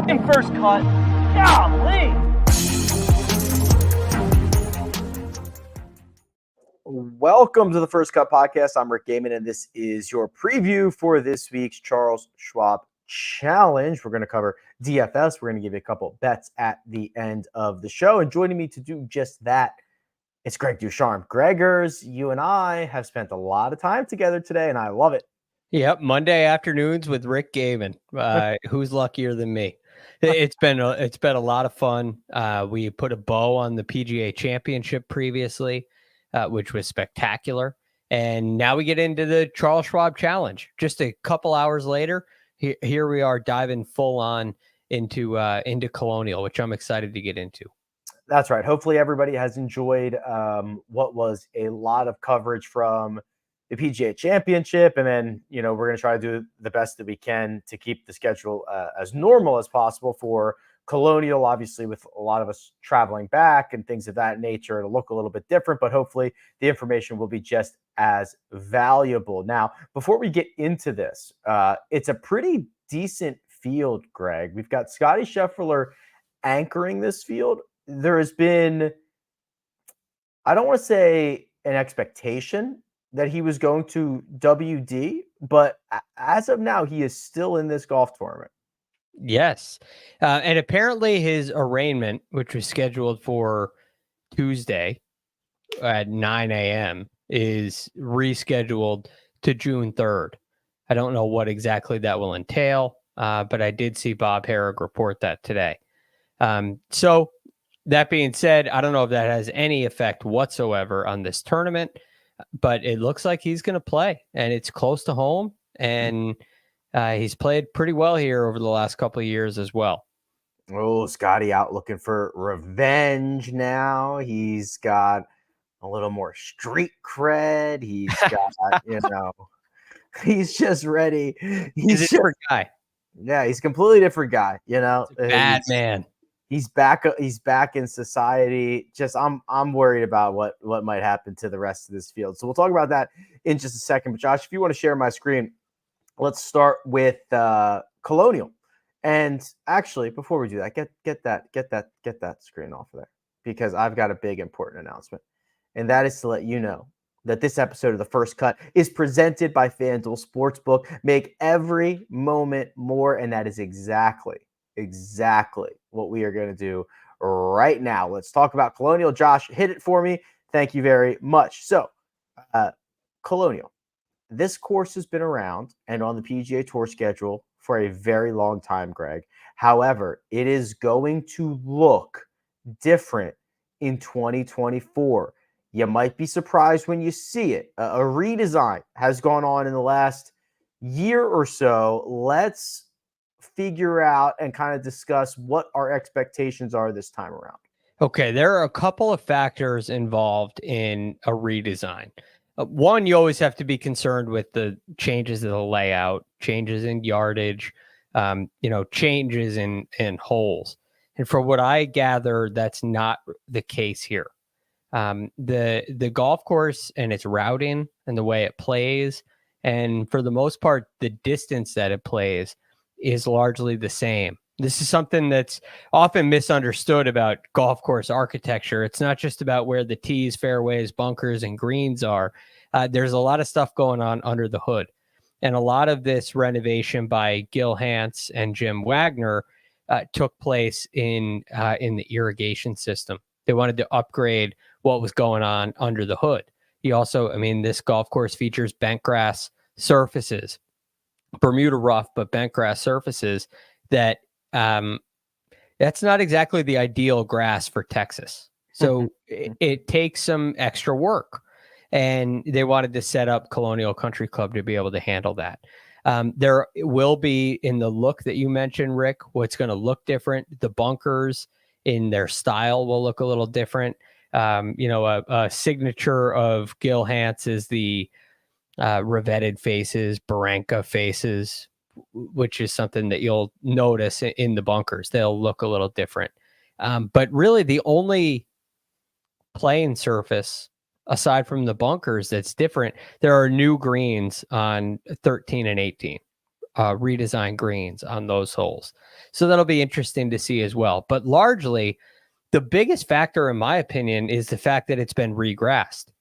freaking first cut. Golly. Welcome to the First Cut Podcast. I'm Rick Gehman, and this is your preview for this week's Charles Schwab Challenge. We're going to cover DFS. We're going to give you a couple bets at the end of the show. And joining me to do just that, it's Greg DuCharme. Gregors, you and I have spent a lot of time together today, and I love it. Yep, Monday afternoons with Rick Gehman. Who's luckier than me? It's been a lot of fun. We put a bow on the PGA Championship previously, which was spectacular. And now we get into the Charles Schwab Challenge. Just a couple hours later, here we are diving full on into Colonial, which I'm excited to get into. That's right. Hopefully everybody has enjoyed what was a lot of coverage from the PGA Championship. And then, we're going to try to do the best that we can to keep the schedule as normal as possible for Colonial, obviously, with a lot of us traveling back and things of that nature. It'll look a little bit different, but hopefully the information will be just as valuable. Now, before we get into this, it's a pretty decent field, Greg. We've got Scottie Scheffler anchoring this field. There has been, I don't want to say an expectation that he was going to WD, but as of now, he is still in this golf tournament. Yes. And apparently his arraignment, which was scheduled for Tuesday at 9 a.m., is rescheduled to June 3rd. I don't know what exactly that will entail, but I did see Bob Herrig report that today. So that being said, I don't know if that has any effect whatsoever on this tournament, but it looks like he's going to play, and it's close to home, and he's played pretty well here over the last couple of years as well. Oh, Scotty out looking for revenge now. He's got a little more street cred. He's got, he's just ready. He's a different guy. Yeah, he's a completely different guy. Bad man. He's back. He's back in society. Just I'm worried about what might happen to the rest of this field. So we'll talk about that in just a second. But Josh, if you want to share my screen, let's start with Colonial. And actually, before we do that, get that screen off of there, because I've got a big important announcement, and that is to let you know that this episode of The First Cut is presented by FanDuel Sportsbook. Make every moment more, and that is exactly what we are going to do right now. Let's talk about Colonial. Josh, hit it for me. Thank you very much. So, Colonial. This course has been around and on the PGA Tour schedule for a very long time, Greg. However, it is going to look different in 2024. You might be surprised when you see it. A redesign has gone on in the last year or so. Let's figure out and kind of discuss what our expectations are this time around. Okay, there are a couple of factors involved in a redesign. One, you always have to be concerned with the changes of the layout, changes in yardage, changes in holes. And for what I gather, that's not the case here. The golf course and its routing and the way it plays, and for the most part, the distance that it plays is largely the same. This is something that's often misunderstood about golf course architecture. It's not just about where the tees, fairways, bunkers, and greens are. There's a lot of stuff going on under the hood. And a lot of this renovation by Gil Hanse and Jim Wagner took place in the irrigation system. They wanted to upgrade what was going on under the hood. He also, this golf course features bent grass surfaces, Bermuda rough, but bent grass surfaces that that's not exactly the ideal grass for Texas. So it takes some extra work, and they wanted to set up Colonial Country Club to be able to handle that. There will be, in the look that you mentioned, Rick, what's going to look different. The bunkers in their style will look a little different. A signature of Gil Hanse is the revetted faces, Barranca faces, which is something that you'll notice in the bunkers. They'll look a little different. But really the only playing surface aside from the bunkers that's different, there are new greens on 13 and 18. redesigned greens on those holes. So that'll be interesting to see as well. But largely, the biggest factor, in my opinion, is the fact that it's been regrassed.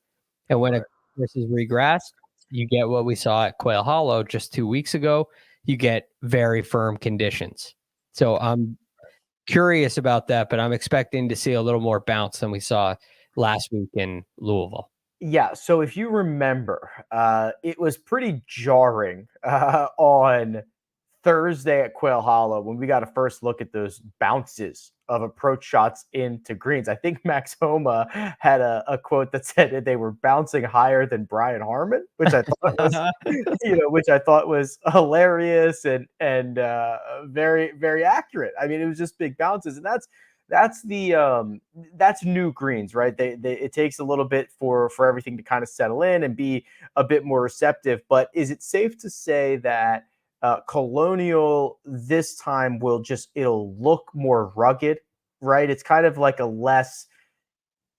And when a course is regrassed, you get what we saw at Quail Hollow just 2 weeks ago. You get very firm conditions. So I'm curious about that, but I'm expecting to see a little more bounce than we saw last week in Louisville. Yeah, so if you remember, it was pretty jarring on Thursday at Quail Hollow when we got a first look at those bounces of approach shots into greens. I think Max Homa had a quote that said that they were bouncing higher than Brian Harmon, which I thought was, which I thought was hilarious and very, very accurate. I mean, it was just big bounces, and that's new greens, right? It takes a little bit for everything to kind of settle in and be a bit more receptive. But is it safe to say that Colonial this time it'll look more rugged, right? It's kind of like a less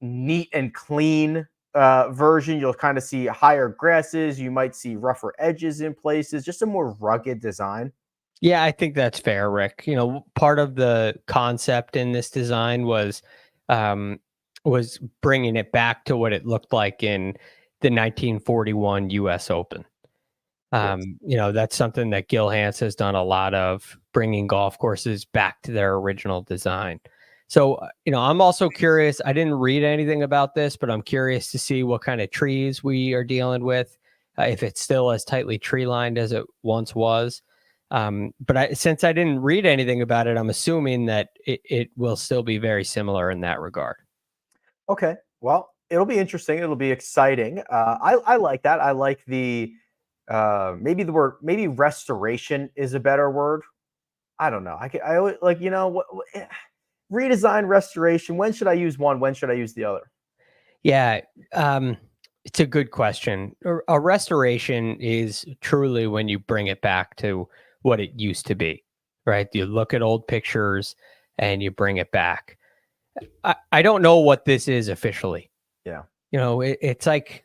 neat and clean version. You'll kind of see higher grasses. You might see rougher edges in places, just a more rugged design. Yeah, I think that's fair, Rick. Part of the concept in this design was bringing it back to what it looked like in the 1941 U.S. Open. That's something that Gil Hanse has done a lot of, bringing golf courses back to their original design. So, I'm also curious. I didn't read anything about this, but I'm curious to see what kind of trees we are dealing with, if it's still as tightly tree lined as it once was. But since I didn't read anything about it, I'm assuming that it will still be very similar in that regard. Okay. Well, it'll be interesting. It'll be exciting. I like that. I like maybe restoration is a better word. I don't know. I always like, redesign, restoration. When should I use one? When should I use the other? Yeah. It's a good question. A restoration is truly when you bring it back to what it used to be, right? You look at old pictures and you bring it back. I don't know what this is officially. Yeah. It's like,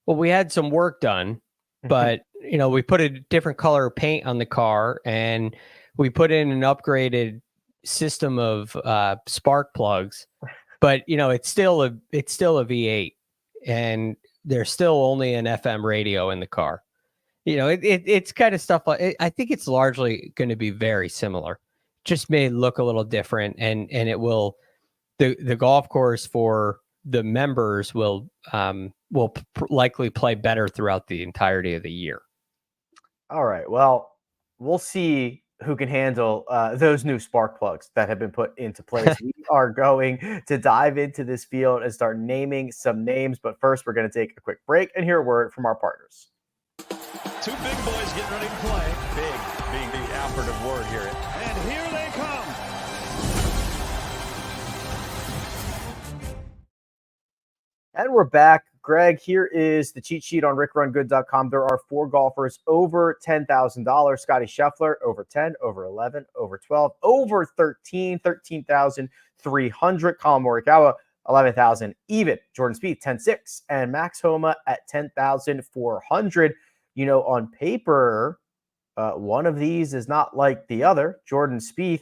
well, we had some work done, but, we put a different color paint on the car and we put in an upgraded system of spark plugs, but, it's still a V8 and there's still only an FM radio in the car. It's kind of stuff like, I think it's largely going to be very similar, just may look a little different, and it will, the golf course for the members will likely play better throughout the entirety of the year. All right. Well, we'll see who can handle those new spark plugs that have been put into place. We are going to dive into this field and start naming some names. But first, we're going to take a quick break and hear a word from our partners. Two big boys getting ready to play. Big being the operative word here. And here they come. And we're back. Greg, here is the cheat sheet on rickrungood.com. There are 4 golfers over $10,000. Scotty Scheffler, over 10, over 11, over 12, over 13, 13,300. Colin Morikawa, 11,000 even. Jordan Spieth, 10.6. And Max Homa at 10,400. On paper, one of these is not like the other. Jordan Spieth,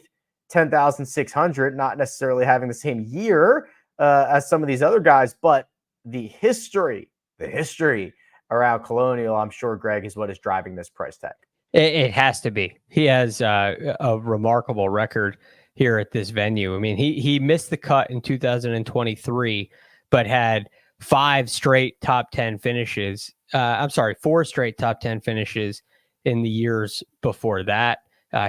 10,600, not necessarily having the same year as some of these other guys, but the history around Colonial, I'm sure, Greg, is what is driving this price tag. It has to be. He has a remarkable record here at this venue. I mean, he missed the cut in 2023, but had 4 straight top 10 finishes in the years before that.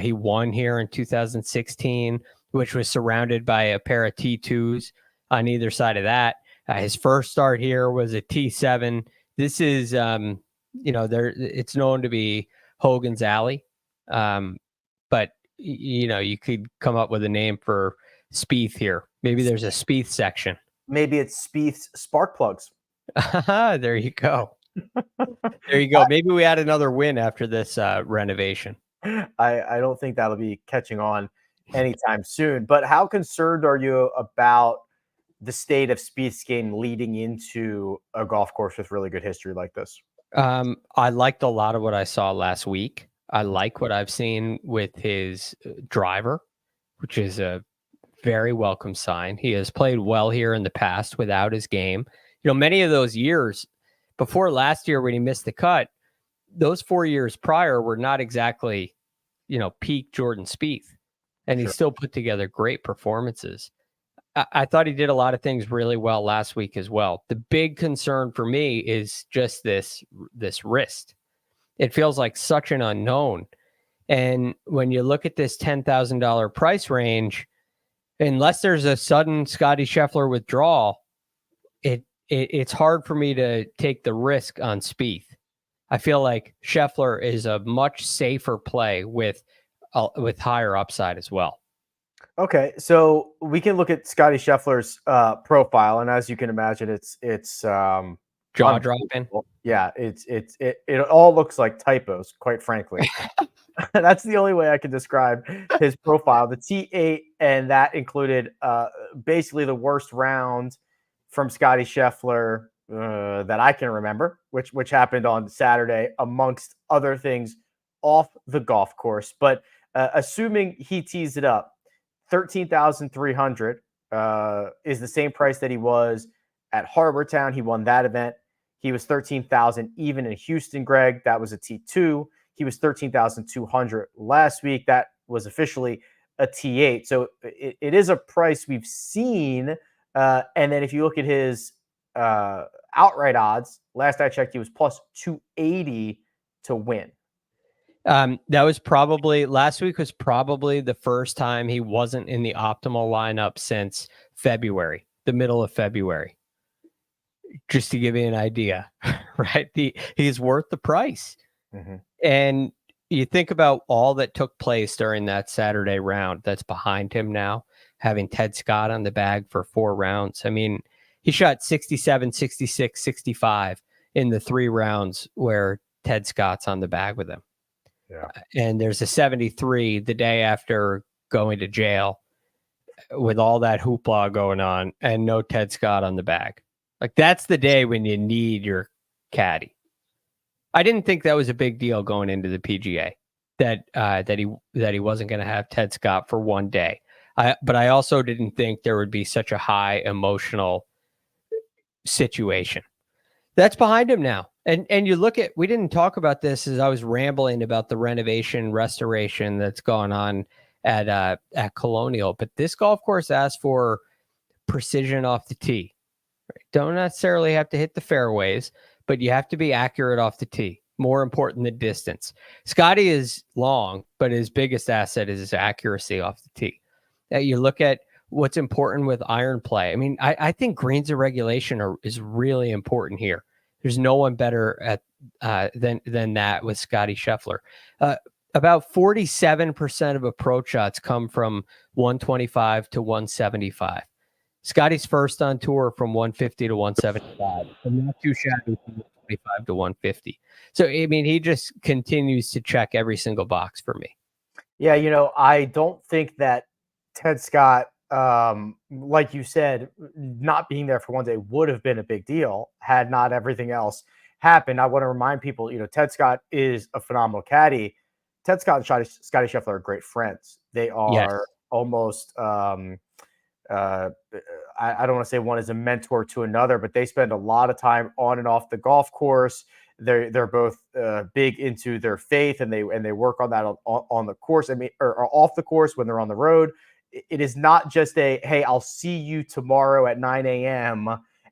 He won here in 2016, which was surrounded by a pair of T2s on either side of that. His first start here was a T7. This is, it's known to be Hogan's Alley. But, you could come up with a name for Spieth here. Maybe there's a Spieth section. Maybe it's Spieth's spark plugs. There you go. There you go. Maybe we had another win after this renovation. I don't think that'll be catching on anytime soon. But how concerned are you about the state of Spieth's game leading into a golf course with really good history like this? I liked a lot of what I saw last week. I like what I've seen with his driver, which is a very welcome sign. He has played well here in the past without his game. Many of those years before last year when he missed the cut, those 4 years prior were not exactly, peak Jordan Spieth. And he still put together great performances. I thought he did a lot of things really well last week as well. The big concern for me is just this wrist. It feels like such an unknown. And when you look at this $10,000 price range, unless there's a sudden Scottie Scheffler withdrawal, it's hard for me to take the risk on Spieth. I feel like Scheffler is a much safer play with higher upside as well. Okay, so we can look at Scottie Scheffler's profile, and as you can imagine, it's jaw dropping. Yeah, it all looks like typos, quite frankly. That's the only way I can describe his profile. The T8, and that included basically the worst round from Scottie Scheffler that I can remember, which happened on Saturday, amongst other things, off the golf course. But assuming he tees it up, 13,300 is the same price that he was at Harbor Town. He won that event. He was 13,000 even in Houston, Greg. That was a T2. He was 13,200 last week. That was officially a T8. So it is a price we've seen. And then if you look at his outright odds, last I checked, he was plus 280 to win. That was probably last week was probably the first time he wasn't in the optimal lineup since February, the middle of February. Just to give you an idea, right? He's worth the price. Mm-hmm. And you think about all that took place during that Saturday round that's behind him now, having Ted Scott on the bag for 4 rounds. I mean, he shot 67, 66, 65 in the 3 rounds where Ted Scott's on the bag with him. Yeah. And there's a 73 the day after going to jail with all that hoopla going on and no Ted Scott on the bag. Like, that's the day when you need your caddy. I didn't think that was a big deal going into the PGA that he wasn't going to have Ted Scott for one day. But I also didn't think there would be such a high emotional situation. That's behind him now. And you look at, we didn't talk about this as I was rambling about the renovation restoration that's gone on at Colonial, but this golf course asks for precision off the tee. Right? Don't necessarily have to hit the fairways, but you have to be accurate off the tee. More important than distance. Scottie is long, but his biggest asset is his accuracy off the tee. You look at what's important with iron play. I mean, I think greens of regulation is really important here. There's no one better at than that with Scottie Scheffler. About 47% of approach shots come from 125 to 175. Scottie's first on tour from 150 to 175, and not too shabby from 125 to 150. So, I mean, he just continues to check every single box for me. Yeah, I don't think that Ted Scott, like you said, not being there for one day would have been a big deal had not everything else happened. I want to remind people, Ted Scott is a phenomenal caddy. Ted Scott and Scottie Scheffler are great friends. They are almost, I don't want to say one is a mentor to another, but they spend a lot of time on and off the golf course. They're both big into their faith, and they work on that on the course. I mean, or off the course when they're on the road. It is not just hey, I'll see you tomorrow at 9 a.m.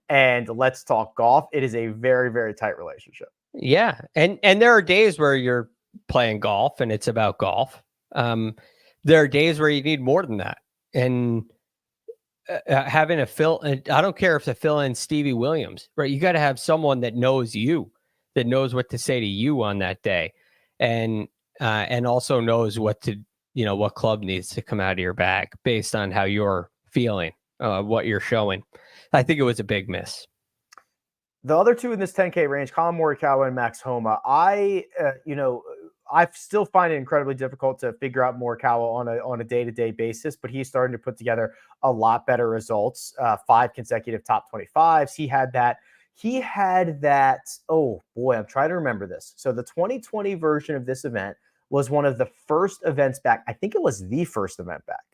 and let's talk golf. It is a very, very tight relationship. Yeah. And there are days where you're playing golf and it's about golf. There are days where you need more than that. And having a I don't care if the fill-in Stevie Williams, right? You got to have someone that knows you, that knows what to say to you on that day. And also knows what club needs to come out of your bag based on how you're feeling, what you're showing. I think it was a big miss. The other two in this 10K range, Colin Morikawa and Max Homa, I still find it incredibly difficult to figure out Morikawa on a day-to-day basis, but he's starting to put together a lot better results. 5 consecutive top 25s. He had that. Oh boy, I'm trying to remember this. So the 2020 version of this event was one of the first events back. I think it was the first event back.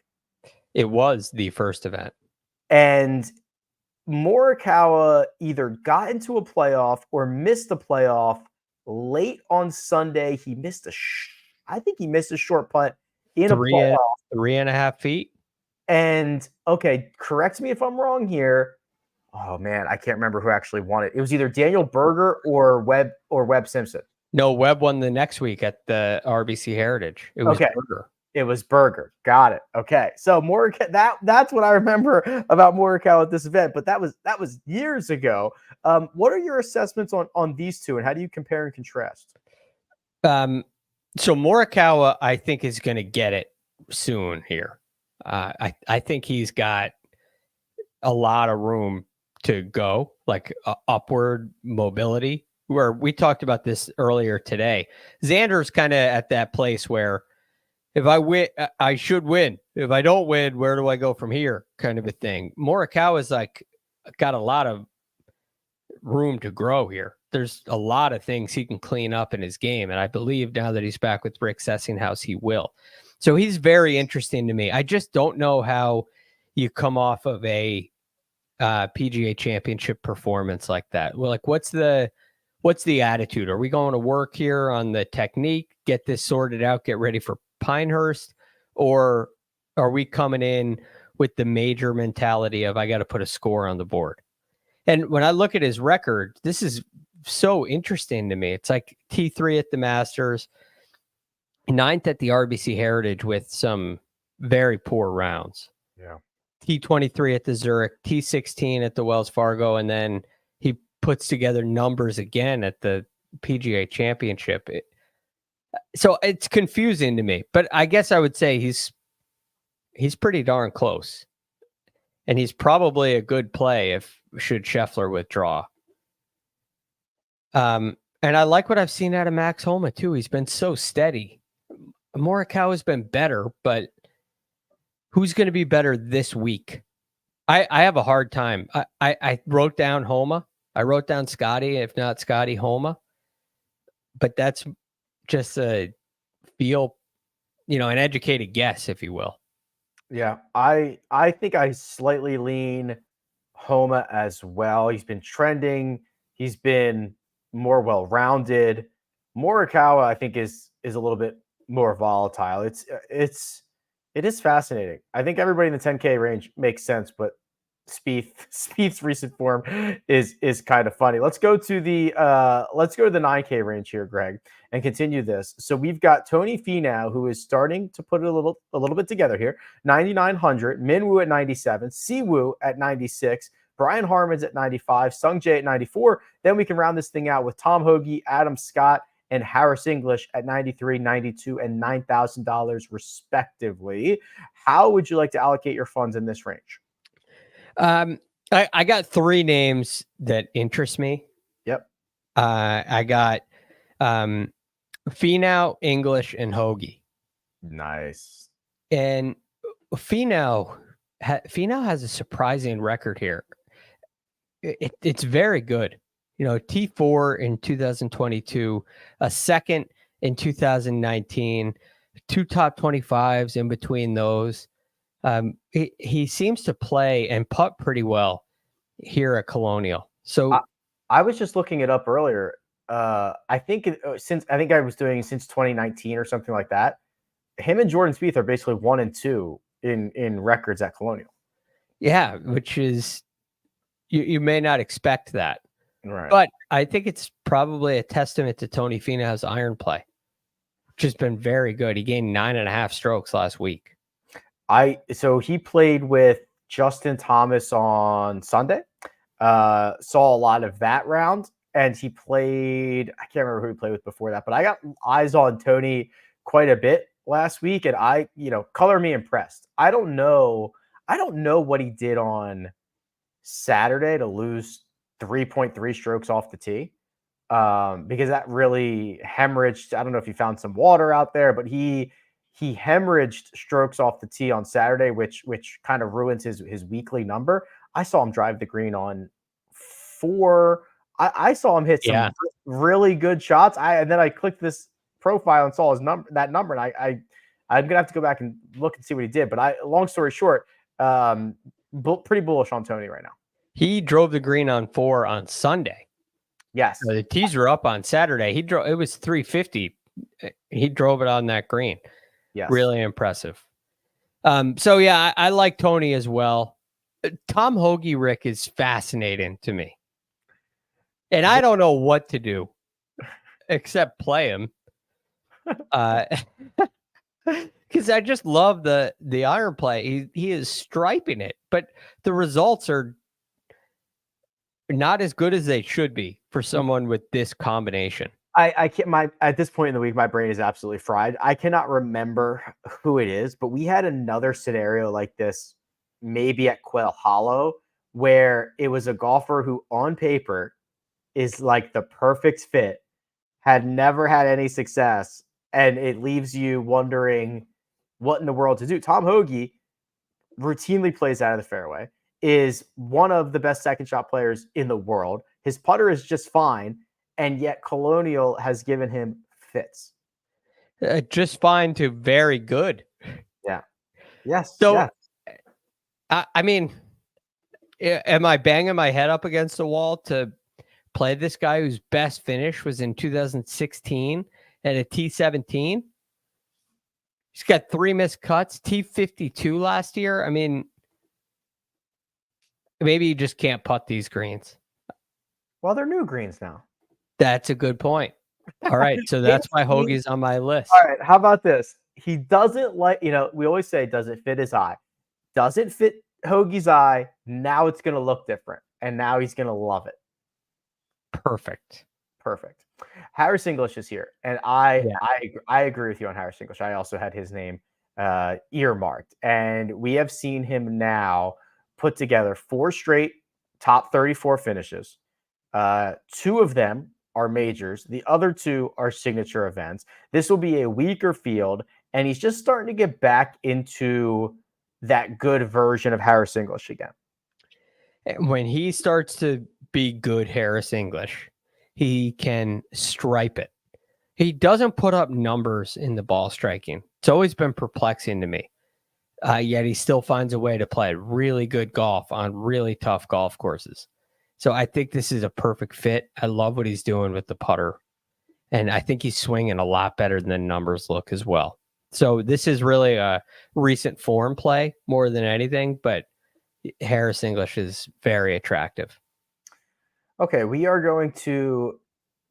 It was the first event. And Morikawa either got into a playoff or missed the playoff late on Sunday. He missed I think he missed a short putt in a playoff. 3.5 feet. And okay, correct me if I'm wrong here. Oh man, I can't remember who actually won it. It was either Daniel Berger or Webb Simpson. No, Webb won the next week at the RBC Heritage. It was Berger. It was Berger. Got it. Okay. So Morikawa, that's what I remember about Morikawa at this event, but that was years ago. What are your assessments on these two, and how do you compare and contrast? So Morikawa, I think, is going to get it soon here. I think he's got a lot of room to go, like upward mobility, where we talked about this earlier today. Xander's kind of at that place where if I win, I should win. If I don't win, where do I go from here? Kind of a thing. Morikawa's like got a lot of room to grow here. There's a lot of things he can clean up in his game. And I believe now that he's back with Rick Sessinghouse, he will. So he's very interesting to me. I just don't know how you come off of a PGA Championship performance like that. Well, like what's the attitude? Are we going to work here on the technique, get this sorted out, get ready for Pinehurst, or are we coming in with the major mentality of I got to put a score on the board? And when I look at his record, this is so interesting to me. It's like T3 at the Masters, 9th at the RBC Heritage with some very poor rounds. Yeah. T23 at the Zurich, T16 at the Wells Fargo, and then he puts together numbers again at the PGA Championship. So it's confusing to me, but I guess I would say he's pretty darn close, and he's probably a good play should Scheffler withdraw. And I like what I've seen out of Max Homa too. He's been so steady. Morikawa's been better, but who's going to be better this week? I have a hard time. I wrote down Homa. I wrote down Scotty, if not Scotty, Homa. But that's just an educated guess, if you will. Yeah, I think I slightly lean Homa as well. He's been trending. He's been more well-rounded. Morikawa, I think, is a little bit more volatile. It is fascinating. I think everybody in the 10K range makes sense, but Spieth's recent form is kind of funny. Let's go to the 9K range here, Greg, and continue this. So we've got Tony Finau, who is starting to put it a little bit together here. 9,900, Min Woo at 97, Si Woo at 96, Brian Harmon's at 95, Sung Jae at 94. Then we can round this thing out with Tom Hoagie, Adam Scott, and Harris English at 93, 92, and $9,000 respectively. How would you like to allocate your funds in this range? I got 3 names that interest me. Yep. I got Finau, English, and Hoagie. Nice. And Finau has a surprising record here. It's very good. T4 in 2022, a second in 2019, 2 top 25s in between those. He seems to play and putt pretty well here at Colonial. So I was just looking it up earlier. I think I was doing since 2019 or something like that. Him and Jordan Spieth are basically 1 and 2 in records at Colonial. Yeah, which is you may not expect that. Right. But I think it's probably a testament to Tony Finau's iron play, which has been very good. He gained 9.5 strokes last week. So he played with Justin Thomas on Sunday. Saw a lot of that round, and he played. I can't remember who he played with before that, but I got eyes on Tony quite a bit last week, and color me impressed. I don't know what he did on Saturday to lose 3.3 strokes off the tee, because that really hemorrhaged. I don't know if he found some water out there, but he hemorrhaged strokes off the tee on Saturday, which kind of ruins his weekly number. I saw him drive the green on 4. I saw him hit some really good shots. And then I clicked this profile and saw that number, and I'm gonna have to go back and look and see what he did. But long story short, pretty bullish on Tony right now. He drove the green on 4 on Sunday. Yes, So the tees were up on Saturday. He drove. It was 350. He drove it on that green. yes, really impressive. So yeah, I like Tony as well. Tom Hoagie Rick is fascinating to me, and I don't know what to do except play him. Because I just love the iron play. He is striping it, but the results are not as good as they should be for someone with this combination. I can't. At this point in the week, my brain is absolutely fried. I cannot remember who it is, but we had another scenario like this, maybe at Quail Hollow, where it was a golfer who, on paper, is like the perfect fit, had never had any success, and it leaves you wondering what in the world to do. Tom Hoagie routinely plays out of the fairway, is one of the best second shot players in the world. His putter is just fine, and yet Colonial has given him fits. Just fine to very good. Yeah. Yes. So, yeah. I mean, am I banging my head up against the wall to play this guy whose best finish was in 2016 at a T17? He's got 3 missed cuts, T52 last year. I mean, maybe you just can't putt these greens. Well, they're new greens now. That's a good point. All right. So that's why Hoagie's on my list. All right. How about this? He doesn't like, we always say, does it fit his eye? Doesn't fit Hoagie's eye. Now it's going to look different. And now he's going to love it. Perfect. Harris English is here. And I agree with you on Harris English. I also had his name earmarked. And we have seen him now put together 4 straight top 34 finishes. 2 of them are majors. The other 2 are signature events. This will be a weaker field, and he's just starting to get back into that good version of Harris English again. When he starts to be good Harris English, he can stripe it. He doesn't put up numbers in the ball striking. It's always been perplexing to me. Yet he still finds a way to play really good golf on really tough golf courses. So I think this is a perfect fit. I love what he's doing with the putter. And I think he's swinging a lot better than the numbers look as well. So this is really a recent form play more than anything, but Harris English is very attractive. Okay, we are going to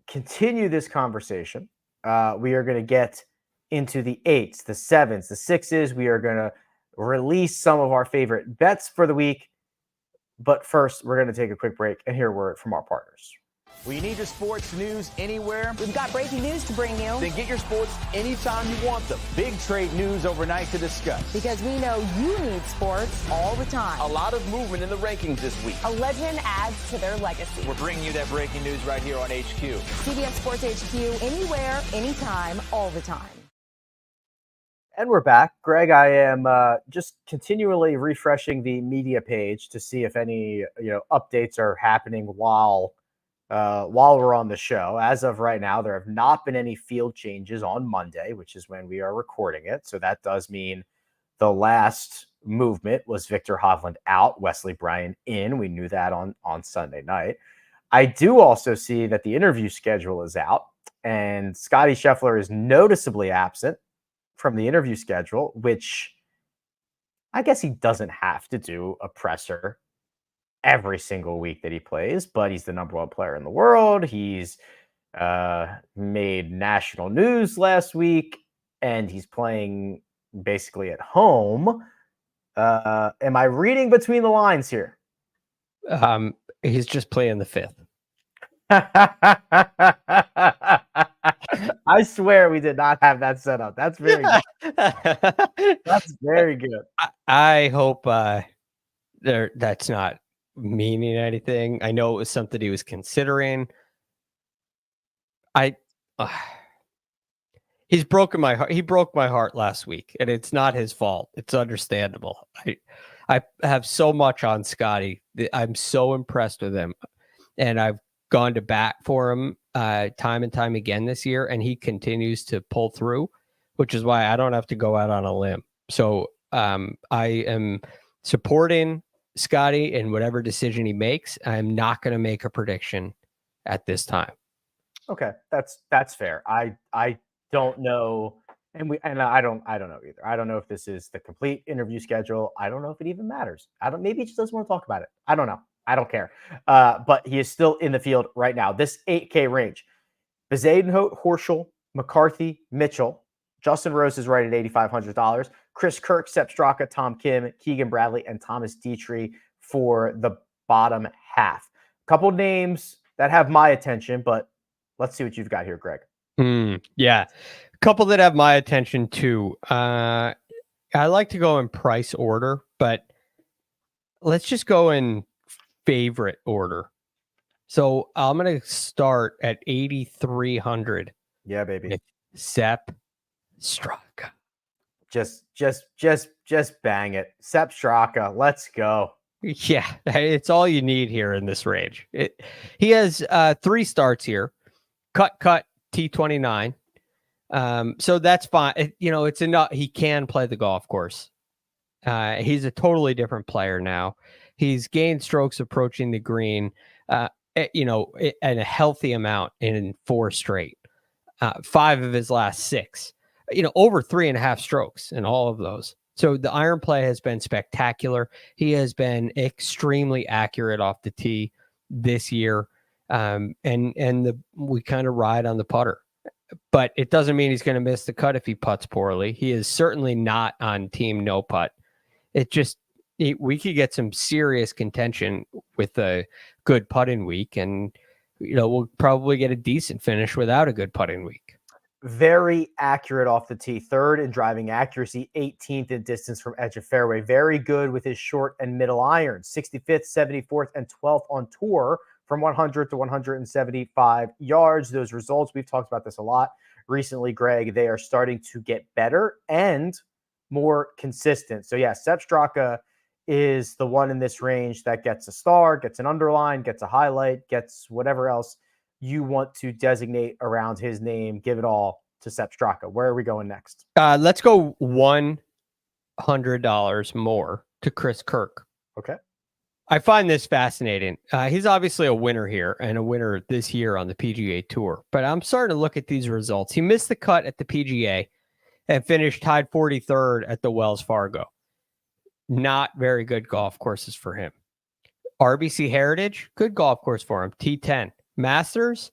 continue this conversation. We are going to get into the 8s, the 7s, the 6s. We are going to release some of our favorite bets for the week. But first, we're going to take a quick break and hear a word from our partners. Well, you need your sports news anywhere? We've got breaking news to bring you. Then get your sports anytime you want them. Big trade news overnight to discuss. Because we know you need sports all the time. A lot of movement in the rankings this week. A legend adds to their legacy. We're bringing you that breaking news right here on HQ. CBS Sports HQ, anywhere, anytime, all the time. And we're back. Greg, I am just continually refreshing the media page to see if any updates are happening while we're on the show. As of right now, there have not been any field changes on Monday, which is when we are recording it. So that does mean the last movement was Victor Hovland out, Wesley Bryan in. We knew that on Sunday night. I do also see that the interview schedule is out, and Scottie Scheffler is noticeably absent from the interview schedule, which I guess he doesn't have to do a presser every single week that he plays, but he's the number 1 player in the world. He's made national news last week, and he's playing basically at home. Am I reading between the lines here? He's just playing the 5th. I swear we did not have that set up. That's very good. That's very good. I hope that's not meaning anything. I know it was something he was considering. He's broken my heart. He broke my heart last week, and it's not his fault. It's understandable. I have so much on Scottie. I'm so impressed with him, and I've gone to bat for him time and time again this year, and he continues to pull through, which is why I don't have to go out on a limb. So I am supporting Scotty in whatever decision he makes. I'm not going to make a prediction at this time. Okay, that's fair. I don't know, and I don't know either. I don't know if this is the complete interview schedule. I don't know if it even matters. Maybe he just doesn't want to talk about it. I don't know. I don't care. But he is still in the field right now. This 8K range: Bezadenhout, Horschel, McCarthy, Mitchell. Justin Rose is right at $8,500. Chris Kirk, Sepp Straka, Tom Kim, Keegan Bradley, and Thomas Dietrich for the bottom half. A couple names that have my attention, but let's see what you've got here, Greg. Yeah, a couple that have my attention too. I like to go in price order, but let's just go in favorite order. So I'm going to start at 8,300. Yeah, baby. Sepp Straka. Just bang it. Sepp Straka. Let's go. Yeah, it's all you need here in this range. He has 3 starts here. Cut T29. So that's fine. It's enough. He can play the golf course. He's a totally different player now. He's gained strokes approaching the green, at a healthy amount in 4 straight. 5 of his last 6. Over 3.5 strokes in all of those. So the iron play has been spectacular. He has been extremely accurate off the tee this year. We kind of ride on the putter, but it doesn't mean he's going to miss the cut if he putts poorly. He is certainly not on team no putt. We could get some serious contention with a good putting week, and we'll probably get a decent finish without a good putting week. Very accurate off the tee, 3rd in driving accuracy, 18th in distance from edge of fairway. Very good with his short and middle irons, 65th, 74th, and 12th on tour from 100 to 175 yards. Those results, we've talked about this a lot recently, Greg. They are starting to get better and more consistent. So yeah, Sepp Straka is the one in this range that gets a star, gets an underline, gets a highlight, gets whatever else you want to designate around his name. Give it all to Sepp Straka. Where are we going next? Let's go $100 more to Chris Kirk. Okay. I find this fascinating. He's obviously a winner here and a winner this year on the PGA Tour, but I'm starting to look at these results. He missed the cut at the PGA and finished tied 43rd at the Wells Fargo. Not very good golf courses for him. RBC Heritage, good golf course for him. T10. Masters,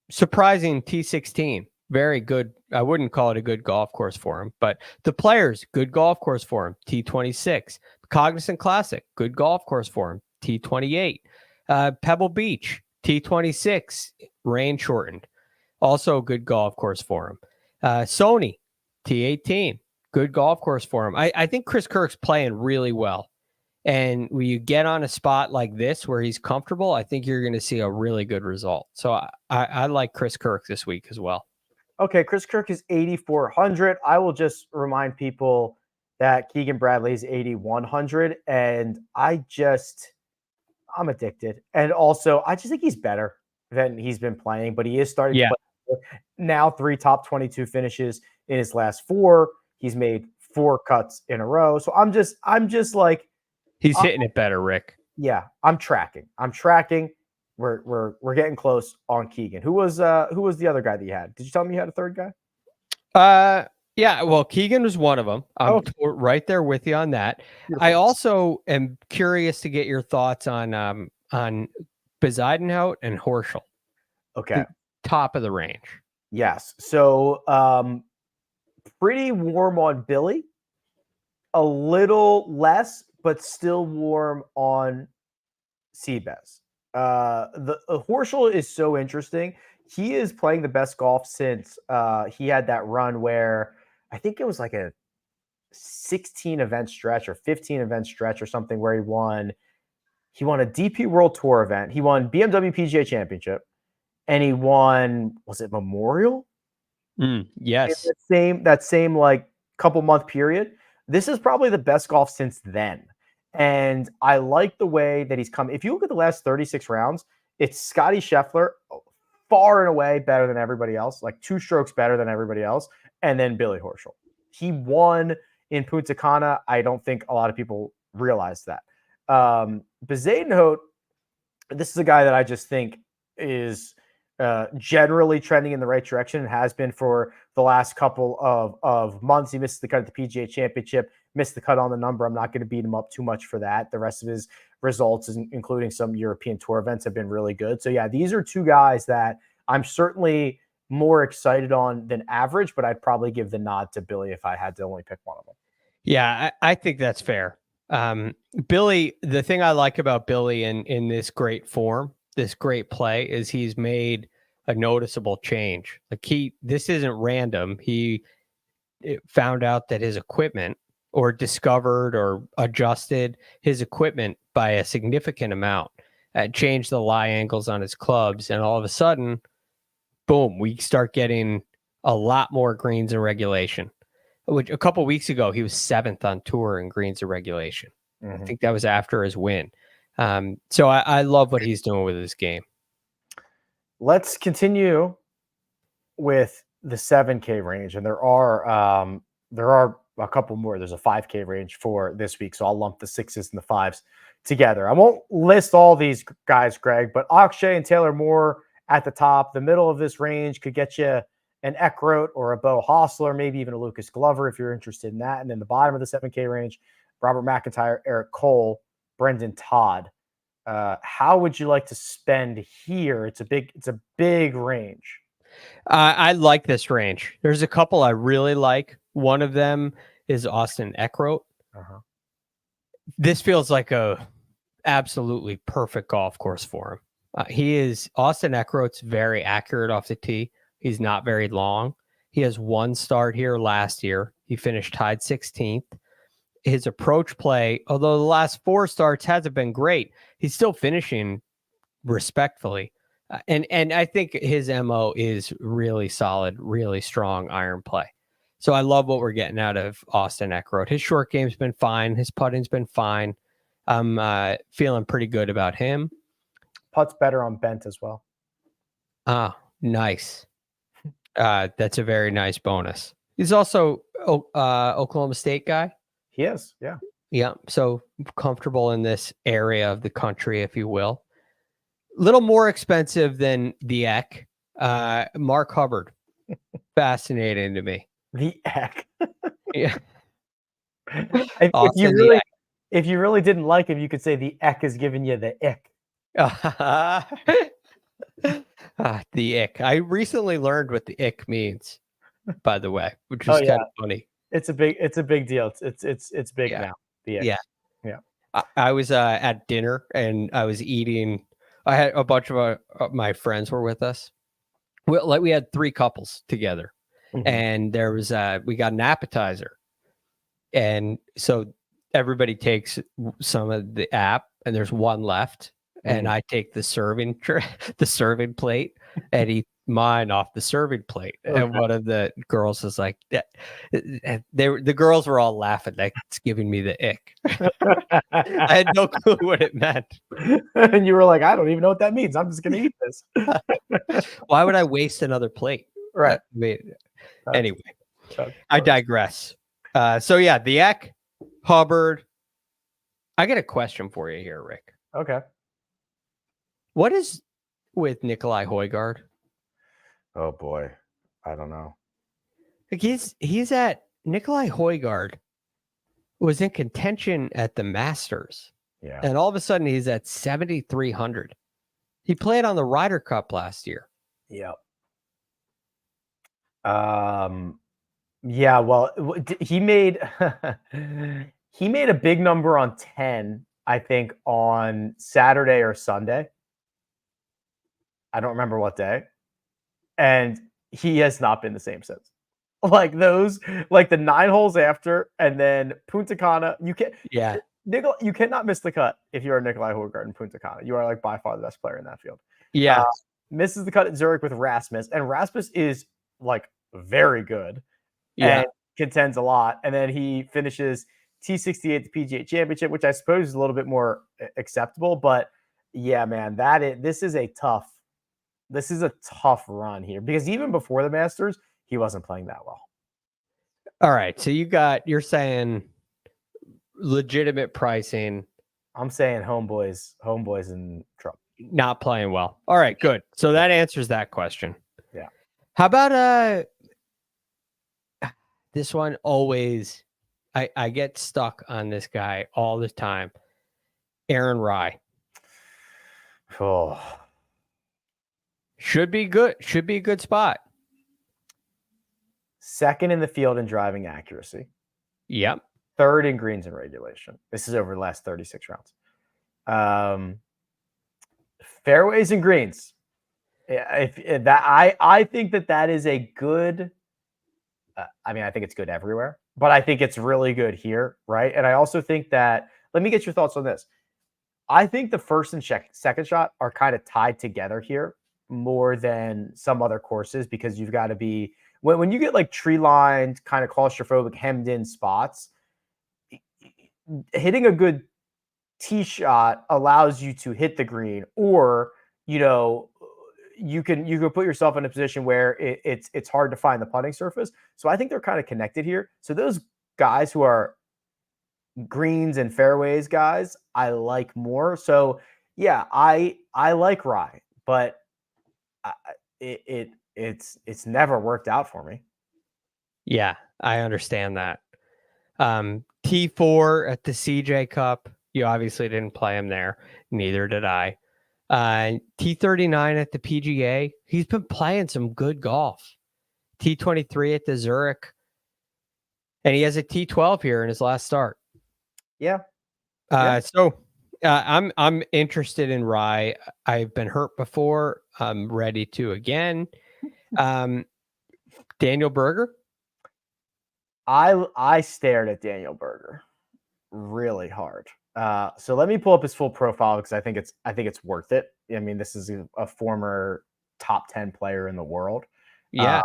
surprising T16. Very good. I wouldn't call it a good golf course for him, but the Players, good golf course for him. T26. Cognizant Classic, good golf course for him. T28. Pebble Beach, T26. Rain shortened. Also a good golf course for him. Sony, T18. Good golf course for him. I think Chris Kirk's playing really well. And when you get on a spot like this where he's comfortable, I think you're going to see a really good result. So I like Chris Kirk this week as well. Okay, Chris Kirk is 8,400. I will just remind people that Keegan Bradley is 8,100. And I'm addicted. And also, I just think he's better than he's been playing. But he is starting to play now. 3 top 22 finishes in his last 4. He's made 4 cuts in a row. So I'm just like, he's hitting it better, Rick. Yeah, I'm tracking. We're getting close on Keegan. Who was the other guy that you had? Did you tell me you had a third guy? Yeah. Well, Keegan was one of them. I'm right there with you on that. Beautiful. I also am curious to get your thoughts on Bezadenhout and Horschel. Okay, top of the range. Yes. So pretty warm on Billy. A little less, but still warm on Seabez. The Horschel is so interesting. He is playing the best golf since he had that run where I think it was like a 16 event stretch or 15 event stretch or something where he won a DP World Tour event. He won BMW PGA Championship and he won, was it Memorial? Yes. That same like couple month period. This is probably the best golf since then. And I like the way that he's come. If you look at the last 36 rounds, it's Scotty Scheffler far and away better than everybody else, like 2 strokes better than everybody else, and then Billy Horschel. He won in Punta Cana. I don't think a lot of people realize that. Bezuidenhout, this is a guy that I just think is generally trending in the right direction and has been for the last couple of months. He missed the cut at the PGA Championship, missed the cut on the number. I'm not going to beat him up too much for that. The rest of his results, including some European Tour events, have been really good. So yeah, these are 2 guys that I'm certainly more excited on than average, but I'd probably give the nod to Billy if I had to only pick one of them. Yeah, I think that's fair. Billy, the thing I like about Billy in this great form, this great play, is he's made a noticeable change. Like this isn't random. He found out that his equipment, or discovered or adjusted his equipment by a significant amount, changed the lie angles on his clubs, and all of a sudden, boom, we start getting a lot more greens in regulation. Which a couple weeks ago, he was 7th on tour in greens in regulation. I think that was after his win. So I love what he's doing with his game. Let's continue with the 7K range, and there are a couple more. There's a 5K range for this week, so I'll lump the 6s and the 5s together. I won't list all these guys, Greg, but Akshay and Taylor Moore at the top. The middle of this range could get you an Eckroat or a Beau Hossler, maybe even a Lucas Glover if you're interested in that. And then the bottom of the 7K range, Robert McIntyre, Eric Cole, Brendan Todd. How would you like to spend here? It's a big range. I like this range. There's a couple I really like. One of them is Austin Eckroat. This feels like a absolutely perfect golf course for him. Austin Eckroat's very accurate off the tee. He's not very long. He has 1 start here last year. He finished tied 16th. His approach play, although the last 4 starts hasn't been great, he's still finishing respectfully. And I think his MO is really solid, really strong iron play. So I love what we're getting out of Austin Eckroat. His short game's been fine. His putting's been fine. I'm feeling pretty good about him. Putt's better on bent as well. Ah, nice. That's a very nice bonus. He's also Oklahoma State guy. He is, yeah. Yeah, so comfortable in this area of the country, if you will. Little more expensive than the Eck. Mark Hubbard. Fascinating to me. The Eck. Yeah. If you really didn't like him, you could say the Eck is giving you the ick. The ick. I recently learned what the ick means, by the way, which is kind of funny. It's a big deal. It's big now. The ick. Yeah. I was at dinner and I was eating. I had a bunch of my friends were with us. We had 3 couples together, and there was we got an appetizer, and so everybody takes some of the app, and there's 1 left. And I take the serving plate and eat mine off the serving plate. Okay. And one of the girls was like, the girls were all laughing. Like, it's giving me the ick. I had no clue what it meant. And you were like, I don't even know what that means. I'm just going to eat this. Why would I waste another plate? Right. Anyway, I digress. So yeah, the Eck, Hubbard. I got a question for you here, Rick. Okay. What is with Nikolai Højgaard? Oh boy, I don't know. Like he's at Nikolai Højgaard was in contention at the Masters, and all of a sudden he's at 7,300. He played on the Ryder Cup last year. Yep. Yeah. Well, he made a big number on 10, I think, on Saturday or Sunday. I don't remember what day. And he has not been the same since. Like the 9 holes after, and then Punta Cana. You cannot miss the cut if you're a Nikolai Højgaard in Punta Cana. You are like by far the best player in that field. Yeah. Misses the cut at Zurich with Rasmus, and Rasmus is like very good. And contends a lot. And then he finishes T68 at the PGA Championship, which I suppose is a little bit more acceptable. But yeah, man, this is a tough This is a tough run here because even before the Masters, he wasn't playing that well. All right. So you're saying legitimate pricing. I'm saying homeboys in trouble. Not playing well. All right, good. So that answers that question. Yeah. How about this one always I get stuck on this guy all the time. Aaron Rye. Oh. Should be good. Should be a good spot. Second in the field in driving accuracy. Yep. Third in greens and regulation. This is over the last 36 rounds. Fairways and greens. If that, I think that is a good. I mean, I think it's good everywhere, but I think it's really good here, right? And I also think that. Let me get your thoughts on this. I think the first and second shot are kind of tied together here more than some other courses because you've got to be when you get like tree lined, kind of claustrophobic, hemmed in spots. Hitting a good tee shot allows you to hit the green, or you can put yourself in a position where it's hard to find the putting surface. So I think they're kind of connected here. So those guys who are greens and fairways guys, I like more. So yeah, I like Rye, but it's never worked out for me. Yeah, I understand that. T4 at the CJ Cup. You obviously didn't play him there. Neither did I. T39 at the PGA. He's been playing some good golf. T23 at the Zurich. And he has a T12 here in his last start. Yeah. So I'm interested in Rye. I've been hurt before. I'm ready to again. Daniel Berger. I stared at Daniel Berger really hard. So let me pull up his full profile because I think it's worth it. I mean, this is a former top 10 player in the world. Yeah.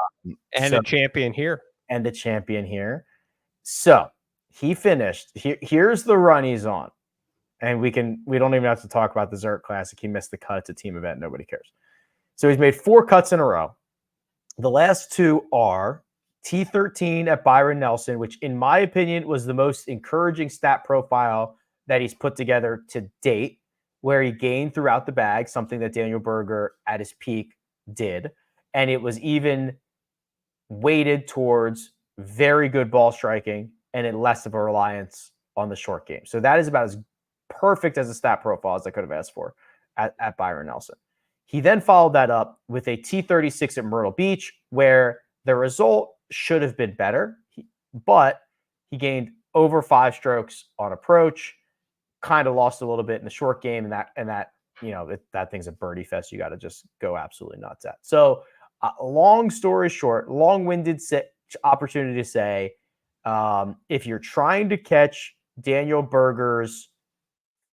And a champion here. And a champion here. So he finished. Here's the run he's on. And we don't even have to talk about the Zurich Classic. He missed the cut. It's a team event. Nobody cares. So he's made 4 cuts in a row. The last 2 are T13 at Byron Nelson, which in my opinion was the most encouraging stat profile that he's put together to date, where he gained throughout the bag, something that Daniel Berger at his peak did. And it was even weighted towards very good ball striking and it less of a reliance on the short game. So that is about as perfect as a stat profile as I could have asked for at Byron Nelson. He then followed that up with a T36 at Myrtle Beach, where the result should have been better, but he gained over 5 strokes on approach, kind of lost a little bit in the short game, and that that thing's a birdie fest. You got to just go absolutely nuts at. So, long story short, long-winded opportunity to say, if you're trying to catch Daniel Berger's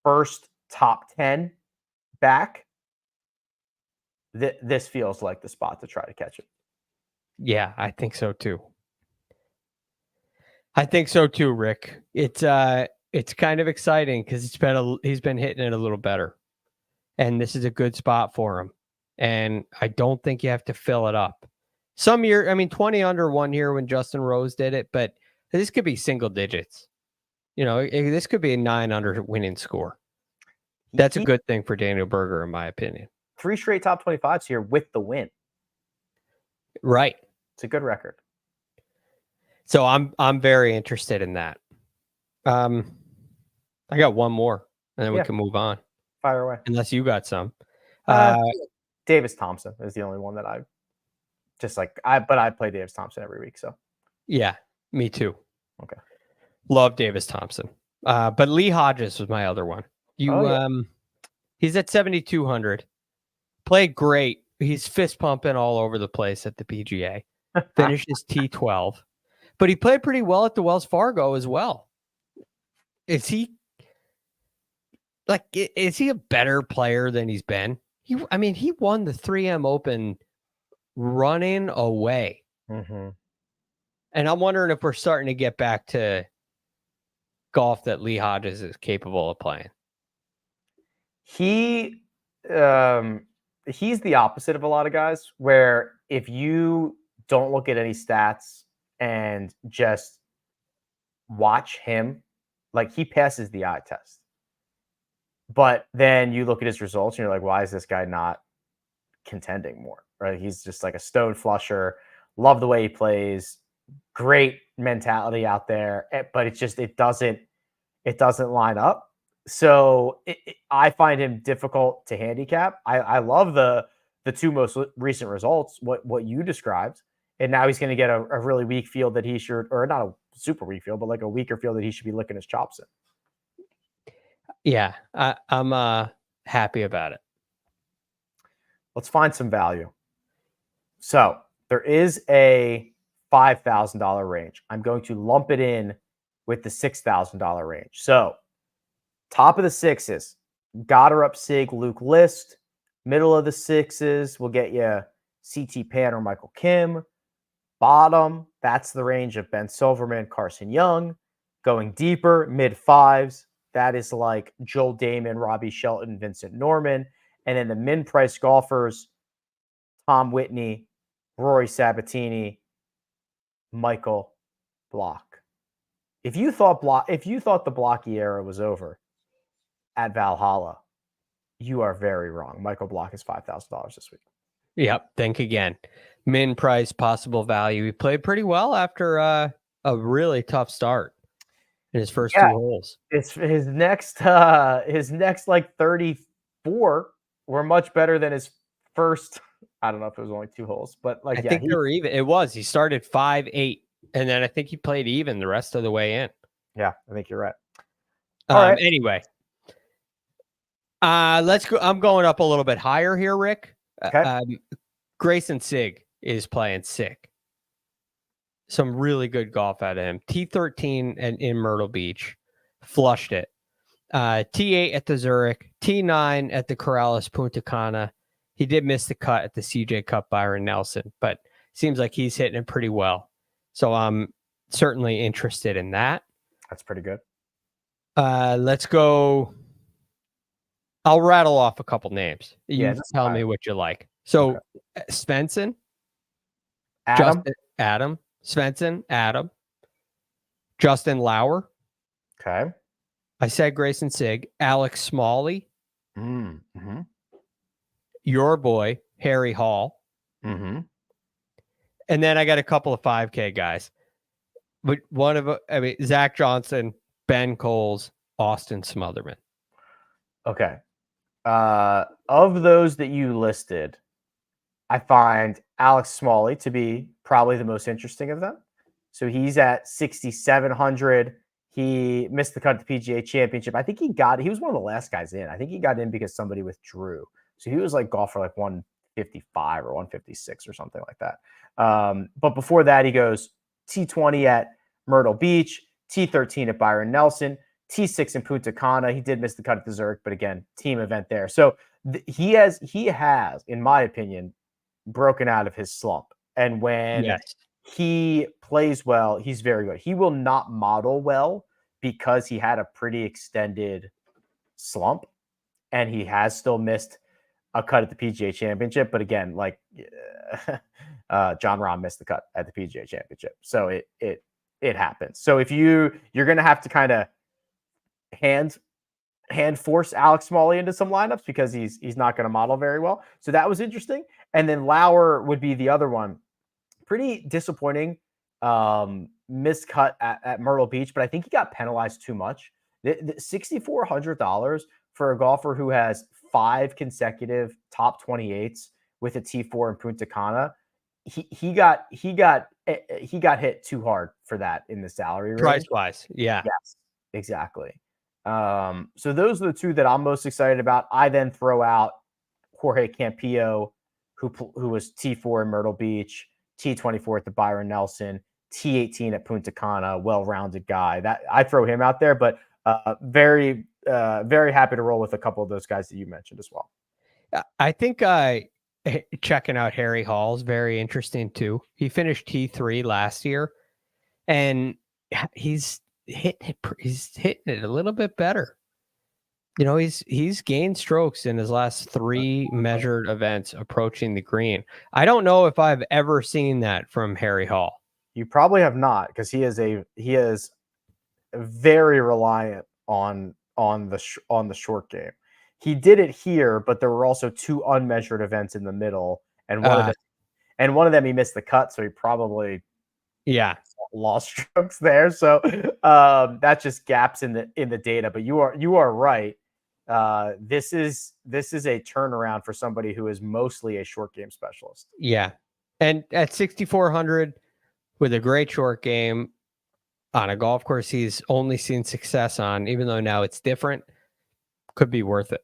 first top 10 back, this feels like the spot to try to catch it. Yeah, I think so too. Rick. It's kind of exciting because he's been hitting it a little better, and this is a good spot for him. And I don't think you have to fill it up. Some year, 20 under one here when Justin Rose did it, but this could be single digits. This could be a 9 under winning score. That's a good thing for Daniel Berger, in my opinion. 3 straight top 25s here with the win. Right. It's a good record. So I'm very interested in that. I got one more, and then we can move on. Fire away. Unless you got some. Davis Thompson is the only one that I just like. I play Davis Thompson every week. So yeah, me too. Okay. Love Davis Thompson. But Lee Hodges was my other one. He's at 7,200. Played great. He's fist pumping all over the place at the PGA. Finished his T12. But he played pretty well at the Wells Fargo as well. Is he a better player than he's been? He won the 3M Open running away. Mm-hmm. And I'm wondering if we're starting to get back to golf that Lee Hodges is capable of playing. He he's the opposite of a lot of guys, where if you don't look at any stats and just watch him, like he passes the eye test. But then you look at his results and you're like, why is this guy not contending more? Right? He's just like a stone flusher. Love the way he plays. Great mentality out there, but it doesn't line up. So I find him difficult to handicap. I love the two most recent results, what you described, and now he's going to get a really weak field that he should, or not a super weak field, but like a weaker field that he should be licking his chops in. Yeah, I'm happy about it. Let's find some value. So there is a $5,000 range. I'm going to lump it in with the $6,000 range. So top of the sixes, Goddard, Sigg, Luke List. Middle of the sixes will get you CT Pan or Michael Kim. Bottom, that's the range of Ben Silverman, Carson Young. Going deeper, mid fives, that is like Joel Damon, Robbie Shelton, Vincent Norman. And then the min price golfers, Tom Whitney, Rory Sabatini, Michael Block. If you thought the Blocky era was over at Valhalla, you are very wrong. Michael Block is $5,000 this week. Yep. Think again. Min price, possible value. He played pretty well after a really tough start in his first 2 holes. It's his next like 34 were much better than his first. I don't know if it was only 2 holes, but like I think they were even. It was. He started 5-8, and then I think he played even the rest of the way in. Yeah, I think you're right. All right. Anyway, let's go. I'm going up a little bit higher here, Rick. Okay. Grayson Sigg is playing sick. Some really good golf out of him. T13 and in Myrtle Beach, flushed it. T8 at the Zurich, T9 at the Corrales Punta Cana. He did miss the cut at the CJ Cup Byron Nelson, but seems like he's hitting it pretty well. So I'm certainly interested in that. That's pretty good. Let's go. I'll rattle off a couple names. You tell me what you like. So Svensson, Adam, Svensson, Adam, Justin Lauer. Okay. I said Grayson Sigg, Alex Smalley, Mm-hmm. your boy, Harry Hall. Mm-hmm. And then I got a couple of 5K guys. But Zach Johnson, Ben Coles, Austin Smotherman. Okay. Of those that you listed, I find Alex Smalley to be probably the most interesting of them. So he's at 6,700. He missed the cut at the PGA Championship. I think he was one of the last guys in. I think he got in because somebody withdrew. So he was like golf for like 155 or 156 or something like that. But before that, he goes T20 at Myrtle Beach, T13 at Byron Nelson, T6 in Punta Cana. He did miss the cut at the Zurich, but again, team event there. So he has, in my opinion, broken out of his slump. And when he plays well, he's very good. He will not model well because he had a pretty extended slump and he has still missed a cut at the PGA Championship. But again, like John Rahm missed the cut at the PGA Championship. So it happens. So if you're going to have to kind of hand force Alex Smalley into some lineups because he's not going to model very well. So that was interesting. And then Lauer would be the other one. Pretty disappointing miscut at Myrtle Beach, but I think he got penalized too much. The $6,400 for a golfer who has 5 consecutive top 28s with a T4 in Punta Cana. He got hit too hard for that in the salary range. Price wise. Yeah. Yes, exactly. So those are the two that I'm most excited about. I then throw out Jorge Campillo, who was T4 in Myrtle Beach, T24 at the Byron Nelson, T18 at Punta Cana, well-rounded guy. That I throw him out there, but very happy to roll with a couple of those guys that you mentioned as well. I think checking out Harry Hall is very interesting too. He finished T3 last year, and he's hitting it a little bit better. He's gained strokes in his last 3 measured events approaching the green. I don't know if I've ever seen that from Harry Hall. You probably have not, because he is very reliant on the short game. He did it here, but there were also 2 unmeasured events in the middle, and one of them he missed the cut, so he probably lost strokes there. So that's just gaps in the data. But you are right. This is a turnaround for somebody who is mostly a short game specialist. Yeah, and at 6,400 with a great short game on a golf course he's only seen success on, even though now it's different, could be worth it.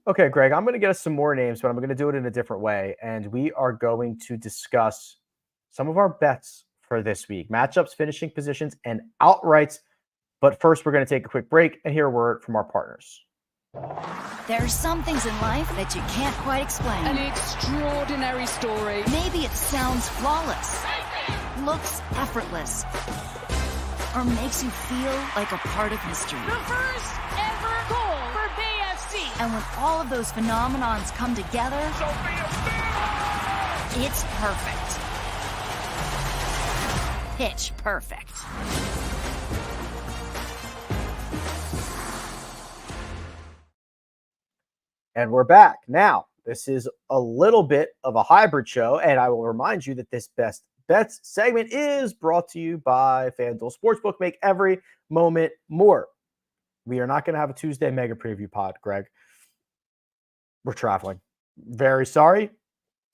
Okay, Greg, I'm going to get us some more names, but I'm going to do it in a different way. And we are going to discuss some of our bets for this week, matchups, finishing positions, and outrights. But first, we're going to take a quick break and hear a word from our partners. There are some things in life that you can't quite explain. An extraordinary story. Maybe it sounds flawless, looks effortless, or makes you feel like a part of history. The first ever goal for BFC. And when all of those phenomenons come together, it's perfect. Pitch perfect. And we're back. Now, this is a little bit of a hybrid show, and I will remind you that this Best Bets segment is brought to you by FanDuel Sportsbook. Make every moment more. We are not going to have a Tuesday mega preview pod, Greg. We're traveling. Very sorry.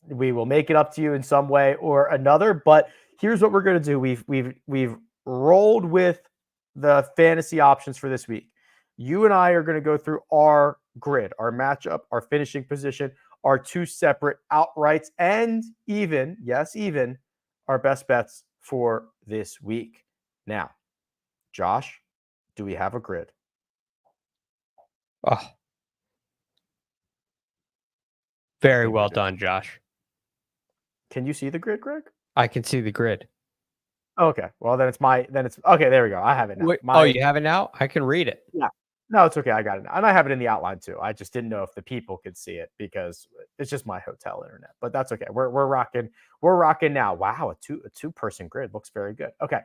We will make it up to you in some way or another, but here's what we're going to do. We've rolled with the fantasy options for this week. You and I are going to go through our grid, our matchup, our finishing position, our 2 separate outrights, and even our best bets for this week. Now, Josh, do we have a grid? Oh, very well done, Josh. Can you see the grid, Greg? I can see the grid. Okay. Well, then it's okay. There we go. I have it now. Wait, you have it now? I can read it. Yeah. No, it's okay. I got it now. And I have it in the outline too. I just didn't know if the people could see it because it's just my hotel internet. But that's okay. We're rocking. We're rocking now. Wow, a two-person grid looks very good. Okay.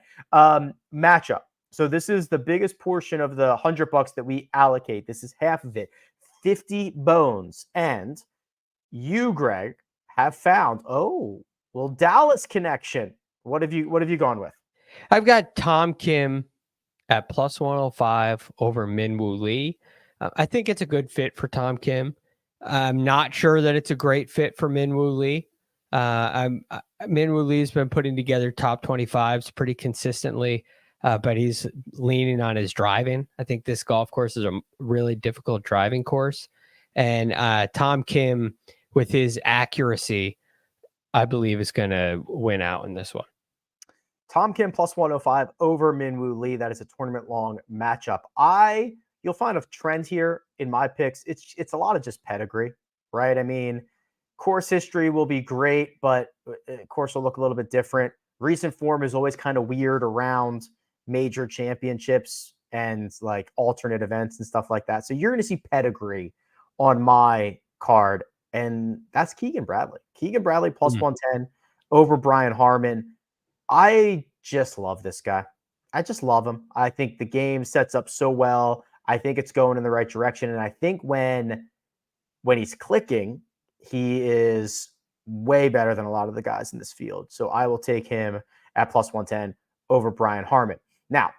Matchup. So this is the biggest portion of the $100 that we allocate. This is half of it. 50 bones. And you, Greg, have found Dallas connection. What have you gone with? I've got Tom Kim at plus 105 over Min Woo Lee. I think it's a good fit for Tom Kim. I'm not sure that it's a great fit for Min Woo Lee. Min Woo Lee's been putting together top 25s pretty consistently, but he's leaning on his driving. I think this golf course is a really difficult driving course. And Tom Kim, with his accuracy, I believe is going to win out in this one. Tom Kim plus 105 over Min Woo Lee. That is a tournament-long matchup. You'll find a trend here in my picks. It's a lot of just pedigree, right? I mean, course history will be great, but course will look a little bit different. Recent form is always kind of weird around major championships and like alternate events and stuff like that. So you're going to see pedigree on my card, and that's Keegan Bradley. Keegan Bradley plus 110 over Brian Harman. I just love this guy. I just love him. I think the game sets up so well. I think it's going in the right direction. And I think when he's clicking, he is way better than a lot of the guys in this field. So I will take him at plus 110 over Brian Harman. Now,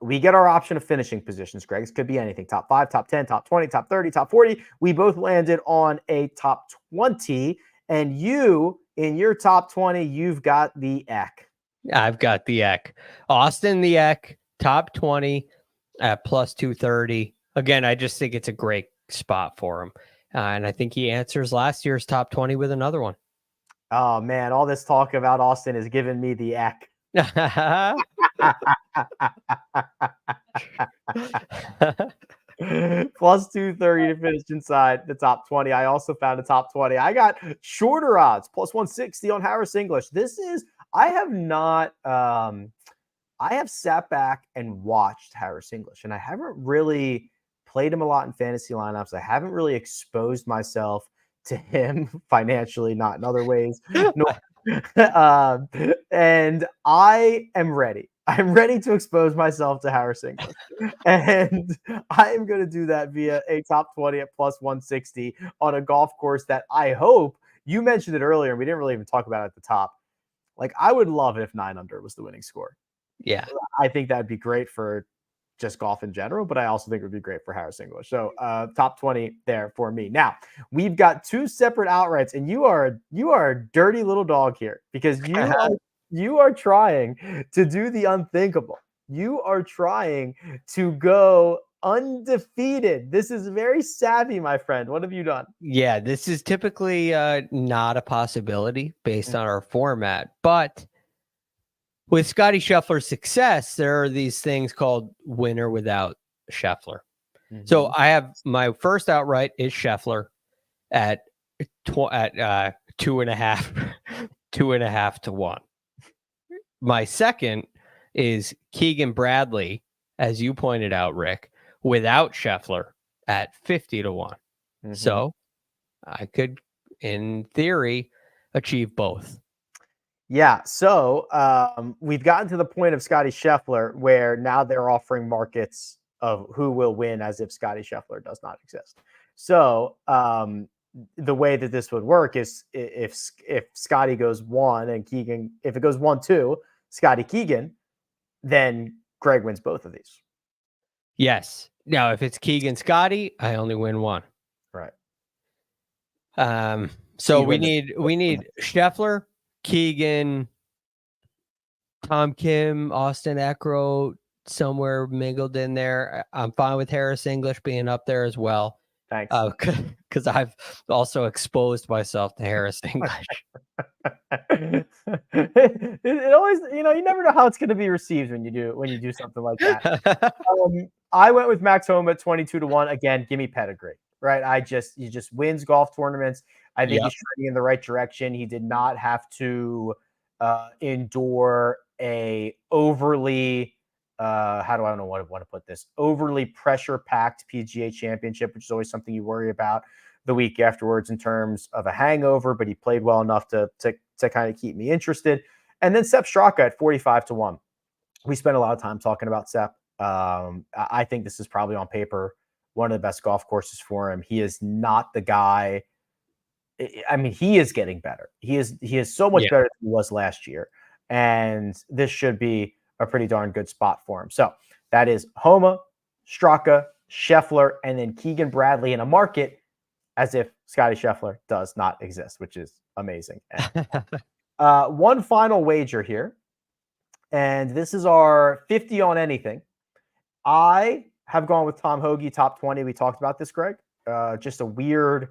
we get our option of finishing positions, Greg. This could be anything. Top 5, top 10, top 20, top 30, top 40. We both landed on a top 20. And you, in your top 20, you've got the Eck. I've got the Eck. Austin the Eck, top 20 at plus 230. Again, I just think it's a great spot for him. And I think he answers last year's top 20 with another one. Oh, man, all this talk about Austin is giving me the Eck. Plus 230 to finish inside the top 20. I also found a top 20. I got shorter odds, plus 160 on Harris English. I have sat back and watched Harris English, and I haven't really played him a lot in fantasy lineups. I haven't really exposed myself to him financially, not in other ways. And I am ready. I'm ready to expose myself to Harris English. And I am going to do that via a top 20 at plus 160 on a golf course that I hope, you mentioned it earlier, and we didn't really even talk about it at the top. Like, I would love it if 9 under was the winning score. Yeah. I think that'd be great for just golf in general, but I also think it would be great for Harris English. So top 20 there for me. Now, we've got 2 separate outrights, and you are a dirty little dog here because you are trying to do the unthinkable. You are trying to go undefeated. This is very savvy, my friend. What have you done? Yeah, this is typically not a possibility based on our format, but with Scottie Scheffler's success, there are these things called winner without Scheffler. So I have my first outright is Scheffler at 2.5 to 1. My second is Keegan Bradley, as you pointed out, Rick, without Scheffler at 50 to 1. So I could, in theory, achieve both. Yeah, so we've gotten to the point of Scottie Scheffler where now they're offering markets of who will win as if Scottie Scheffler does not exist. So the way that this would work is if Scottie goes 1 and Keegan, if it goes 1-2, Scottie Keegan, then Greg wins both of these. Yes. Now, if it's Keegan Scottie, I only win 1. Right. So we need Scheffler, Keegan, Tom Kim, Austin Eckroat, somewhere mingled in there. I'm fine with Harris English being up there as well. Thanks. Because I've also exposed myself to Harris English. it always, you never know how it's going to be received when you do something like that. I went with Max Homa at 22 to 1. Again, give me pedigree, right? He just wins golf tournaments. I think he's trending in the right direction. He did not have to endure a overly I don't know what to put this, overly pressure-packed PGA Championship, which is always something you worry about the week afterwards in terms of a hangover, but he played well enough to kind of keep me interested. And then Sepp Straka at 45 to 1. We spent a lot of time talking about Sepp. I think this is probably on paper one of the best golf courses for him. He is not the guy. I mean, he is getting better. He is so much better than he was last year. And this should be a pretty darn good spot for him. So that is Homa, Straka, Scheffler, and then Keegan Bradley in a market as if Scottie Scheffler does not exist, which is amazing. One final wager here, and this is our 50 on anything. I have gone with Tom Hoge, top 20. We talked about this, Greg. Just a weird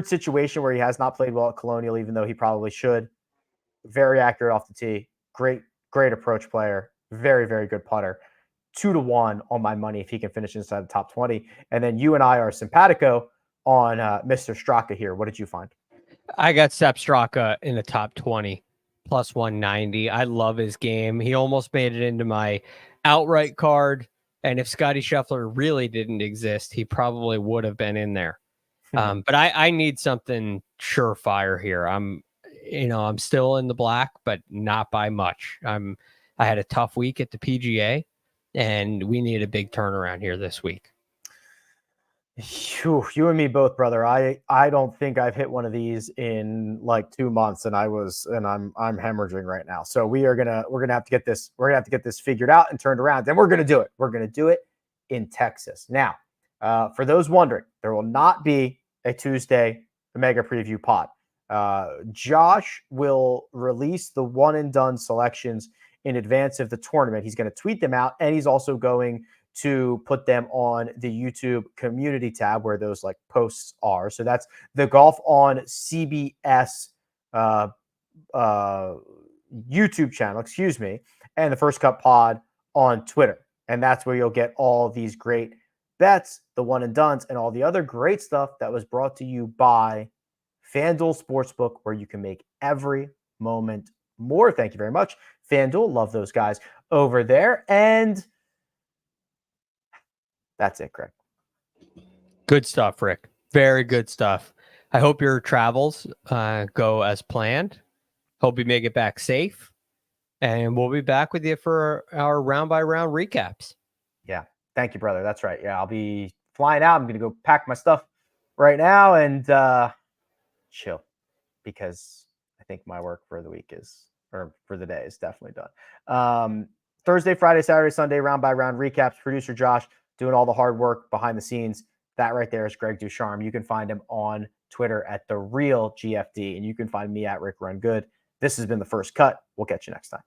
situation where he has not played well at Colonial, even though he probably should. Very accurate off the tee. Great approach player. Very, very good putter. 2 to 1 on my money if he can finish inside the top 20. And then you and I are simpatico on Mr. Straka here. What did you find? I got Sepp Straka in the top 20, plus 190. I love his game. He almost made it into my outright card. And if Scottie Scheffler really didn't exist, he probably would have been in there. But I need something surefire here. I'm still in the black, but not by much. I had a tough week at the PGA, and we need a big turnaround here this week. You and me both, brother. I don't think I've hit one of these in like 2 months, and I'm hemorrhaging right now. So we're gonna have to get this figured out and turned around. Then we're gonna do it. We're gonna do it in Texas. Now, for those wondering, there will not be a Tuesday mega preview pod. Josh will release the one and done selections in advance of the tournament. He's going to tweet them out, and he's also going to put them on the YouTube community tab where those like posts are. So that's the Golf on CBS YouTube channel, and the First Cut Pod on Twitter. And that's where you'll get all these great bets, the one and dones, and all the other great stuff that was brought to you by FanDuel Sportsbook, where you can make every moment more. Thank you very much, FanDuel. Love those guys over there. And That's it, Greg. Good stuff, Rick. Very good stuff. I hope your travels go as planned. Hope you make it back safe. And we'll be back with you for our round by round recaps. Yeah. Thank you, brother. That's right. Yeah, I'll be flying out. I'm going to go pack my stuff right now and chill, because I think my work for the week for the day is definitely done. Thursday, Friday, Saturday, Sunday, round by round recaps. Producer Josh doing all the hard work behind the scenes. That right there is Greg DuCharme. You can find him on Twitter at The Real GFD, and you can find me at Rick Run Good. This has been The First Cut. We'll catch you next time.